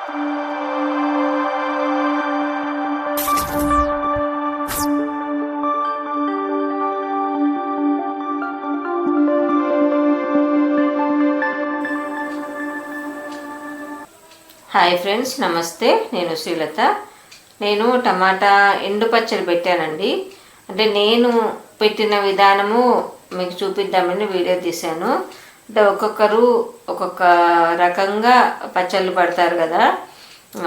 Hi friends, నమస్తే. నేను శ్రీలత. నేను టమాటా ఎండు పచ్చడి పెట్టానండి. అంటే నేను పెట్టిన విధానము మీకు చూపిద్దామని వీడియో తీశాను. అంటే ఒక్కొక్కరు ఒక్కొక్క రకంగా పచ్చళ్ళు పడతారు కదా.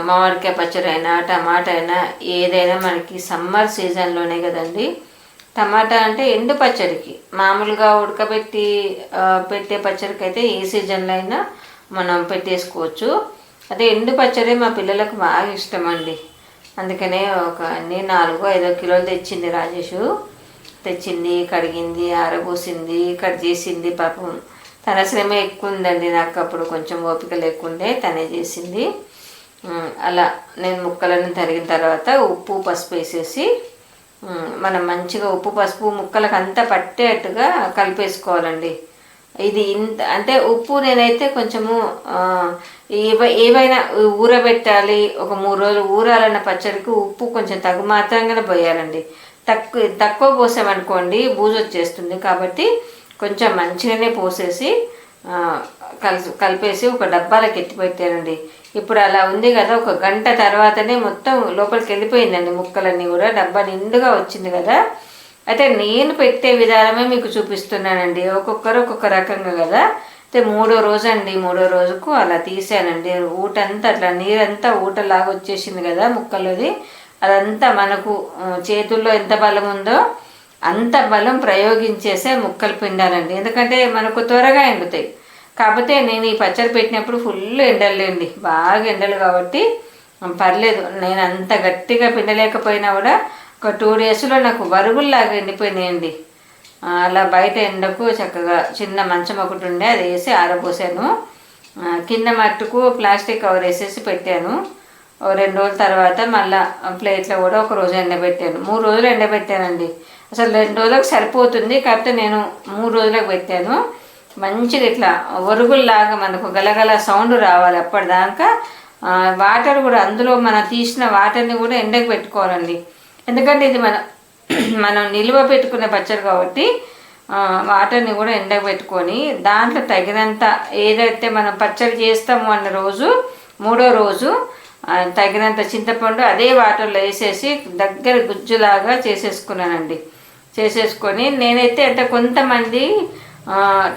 మామిడికాయ పచ్చడి అయినా టమాటా అయినా ఏదైనా మనకి సమ్మర్ సీజన్లోనే కదండి. టమాటా అంటే ఎండు పచ్చడికి, మామూలుగా ఉడకబెట్టి పెట్టే పచ్చడికి అయితే ఏ సీజన్లో అయినా మనం పెట్టేసుకోవచ్చు. అదే ఎండు పచ్చడి మా పిల్లలకు బాగా ఇష్టం అండి. అందుకనే అన్ని 4-5 కిలోలు తెచ్చింది రాజేషు. తెచ్చింది, కడిగింది, ఆరబోసింది, కట్ చేసింది. పాపం తన శ్రమ ఎక్కువ ఉందండి. నాకు అప్పుడు కొంచెం ఓపిక లేకుండే, తనే చేసింది. అలా నేను ముక్కలను తరిగిన తర్వాత ఉప్పు పసుపు వేసేసి మనం మంచిగా ఉప్పు పసుపు ముక్కలకు అంతా పట్టేట్టుగా కలిపేసుకోవాలండి. ఇది ఇంత అంటే ఉప్పు నేనైతే కొంచెము ఏవైనా ఊరబెట్టాలి, ఒక 3 రోజులు ఊరాలన్న పచ్చడికి ఉప్పు కొంచెం తగు మాత్రంగానే పోయాలండి. తక్కువ పోసామనుకోండి బూజు వచ్చేస్తుంది. కాబట్టి కొంచెం మంచిగానే పోసేసి కలిపేసి ఒక డబ్బాలకు ఎత్తి పెట్టానండి. ఇప్పుడు అలా ఉంది కదా, ఒక గంట తర్వాతనే మొత్తం లోపలికి వెళ్ళిపోయిందండి ముక్కలన్నీ కూడా. డబ్బా నిండుగా వచ్చింది కదా. అయితే నేను పెట్టే విధానమే మీకు చూపిస్తున్నానండి. ఒక్కొక్కరు ఒక్కొక్క రకంగా కదా. అయితే 3వ రోజు అండి, 3వ రోజుకు అలా తీసానండి. ఊటంతా అట్లా నీరంతా ఊటలాగా వచ్చేసింది కదా ముక్కలది. అదంతా మనకు చేతుల్లో ఎంత బలం ఉందో అంత బలం ప్రయోగించేసే ముక్కలు పిండాలండి. ఎందుకంటే మనకు త్వరగా ఎండుతాయి. కాకపోతే నేను ఈ పచ్చడి పెట్టినప్పుడు ఫుల్ ఎండలేండి, బాగా ఎండలు కాబట్టి పర్లేదు. నేను అంత గట్టిగా పిండలేకపోయినా కూడా ఒక 2 డేస్లో నాకు వరుగుల్లాగా ఎండిపోయినాయండి. అలా బయట ఎండకు చక్కగా చిన్న మంచం ఒకటి ఉండే, అది వేసి ఆరబోసాను. కింద మట్టుకు ప్లాస్టిక్ కవర్ వేసేసి పెట్టాను. 2 రోజుల తర్వాత మళ్ళీ ప్లేట్లో కూడా ఒక రోజు ఎండబెట్టాను. 3 రోజులు ఎండబెట్టానండి. అసలు 2 రోజులకు సరిపోతుంది, కాకపోతే నేను 3 రోజులకు పెట్టాను. మంచిగా ఇట్లా వరుగుల్లాగా మనకు గలగల సౌండ్ రావాలి. అప్పటిదాకా వాటర్ కూడా, అందులో మనం తీసిన వాటర్ని కూడా ఎండకు పెట్టుకోవాలండి. ఎందుకంటే ఇది మనం నిల్వ పెట్టుకునే పచ్చడి కాబట్టి వాటర్ని కూడా ఎండకు పెట్టుకొని దాంట్లో తగినంత ఏదైతే మనం పచ్చడి చేస్తామో అన్న రోజు 3వ రోజు తగినంత చింతపండు అదే వాటర్లో వేసేసి దగ్గర గుజ్జులాగా చేసేసుకున్నానండి. చేసేసుకొని నేనైతే అంటే కొంతమంది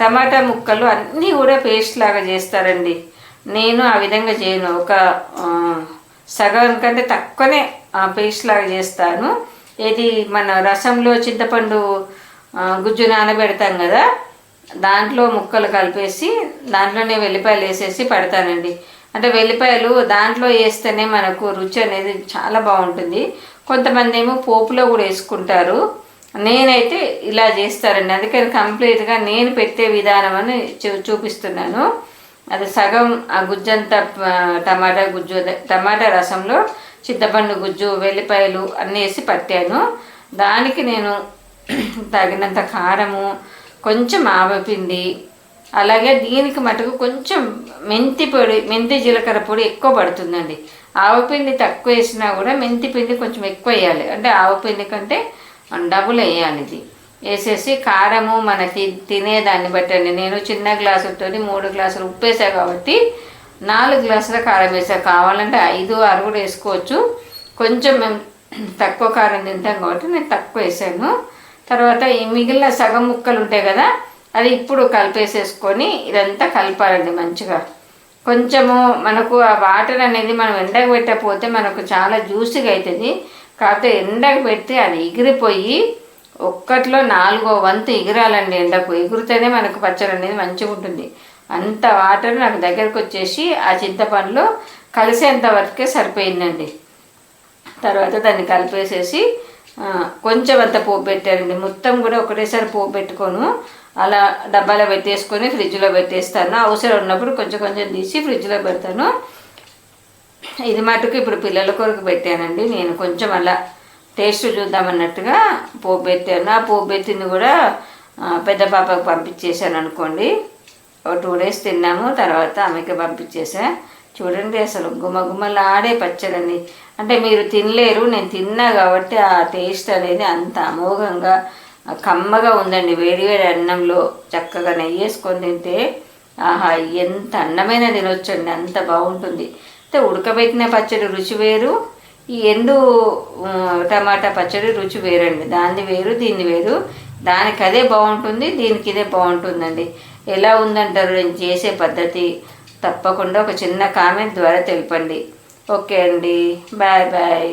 టమాటా ముక్కలు అన్నీ కూడా పేస్ట్ లాగా చేస్తారండి. నేను ఆ విధంగా చేయను. ఒక సగం కంటే తక్కువనే పేస్ట్ లాగా చేస్తాను. ఏది మన రసంలో చింతపండు గుజ్జు నానబెడతాం కదా, దాంట్లో ముక్కలు కలిపేసి దాంట్లోనే వెల్లిపాయలు వేసేసి పెడతానండి. అంటే వెల్లిపాయలు దాంట్లో వేస్తేనే మనకు రుచి అనేది చాలా బాగుంటుంది. కొంతమంది ఏమో పోపులో కూడా వేసుకుంటారు. నేనైతే ఇలా చేస్తారండి. అందుకని కంప్లీట్గా నేను పెట్టే విధానం అని చూపిస్తున్నాను. అది సగం ఆ గుజ్జంతా టమాటా రసంలో చింతపండు గుజ్జు వెల్లిపాయలు అన్నీ వేసి పట్టాను. దానికి నేను తగినంత కారము, కొంచెం ఆవపిండి, అలాగే దీనికి మటుకు కొంచెం మెంతి జీలకర్ర పొడి ఎక్కువ పడుతుందండి. ఆవపిండి తక్కువ వేసినా కూడా మెంతి పిండి కొంచెం ఎక్కువ వేయాలి. అంటే ఆవపిండి కంటే డబుల్ వేయాలి. ఇది వేసేసి కారము మన తినేదాన్ని బట్టండి. నేను చిన్న గ్లాసులతో 3 గ్లాసులు ఉప్పు వేసా కాబట్టి 4 గ్లాసుల కారం వేసా. కావాలంటే 5-6 కూడా వేసుకోవచ్చు. కొంచెం మేము తక్కువ కారం తింటాం కాబట్టి నేను తక్కువ వేసాను. తర్వాత ఈ మిగిలిన సగం ముక్కలు ఉంటాయి కదా, అది ఇప్పుడు కలిపేసేసుకొని ఇదంతా కలపాలండి మంచిగా. కొంచెము మనకు ఆ వాటర్ అనేది మనం ఎండకు పెట్టకపోతే మనకు చాలా జ్యూసీగా అవుతుంది. కాకపోతే ఎండకు పెడితే అది ఎగిరిపోయి ఒక్కట్లో 4వ వంతు ఎగిరాలండి. ఎండకు ఎగురితేనే మనకు పచ్చడి అనేది మంచిగా ఉంటుంది. అంత వాటర్ నాకు దగ్గరకు వచ్చేసి ఆ చింతపండులో కలిసేంత వరకే సరిపోయిందండి. తర్వాత దాన్ని కలిపేసేసి కొంచెం అంత పోపు పెట్టానండి. మొత్తం కూడా ఒకటేసారి పోపు పెట్టుకోను, అలా డబ్బాలో పెట్టేసుకొని ఫ్రిడ్జ్లో పెట్టేస్తాను. అవసరం ఉన్నప్పుడు కొంచెం కొంచెం తీసి ఫ్రిడ్జ్లో పెడతాను. ఇది మటుకు ఇప్పుడు పిల్లల కొరకు పెట్టానండి. నేను కొంచెం అలా టేస్ట్ చూద్దామన్నట్టుగా పోపు పెట్టాను. ఆ పోపు పెట్టింది కూడా పెద్ద పాపకు పంపించేసాను అనుకోండి. 2 డేస్ తిన్నాము, తర్వాత ఆమెకి పంపించేసా. చూడండి అసలు గుమగుమలాడే పచ్చడండి. అంటే మీరు తినలేరు, నేను తిన్నా కాబట్టి ఆ టేస్ట్ అనేది అంత అమోఘంగా కమ్మగా ఉందండి. వేడివేడి అన్నంలో చక్కగా నెయ్యి వేసుకొని తింటే ఆహా ఎంత అన్నమైన తినొచ్చండి, అంత బాగుంటుంది. అయితే ఉడకబెట్టిన పచ్చడి రుచి వేరు, ఈ ఎండు టమాటా పచ్చడి రుచి వేరండి. దాన్ని వేరు దీన్ని వేరు, దానికి అదే బాగుంటుంది, దీనికి ఇదే బాగుంటుందండి. ఎలా ఉందంటారు నేను చేసే పద్ధతి? తప్పకుండా ఒక చిన్న కామెంట్ ద్వారా తెలపండి. ఓకే అండి, బాయ్ బాయ్.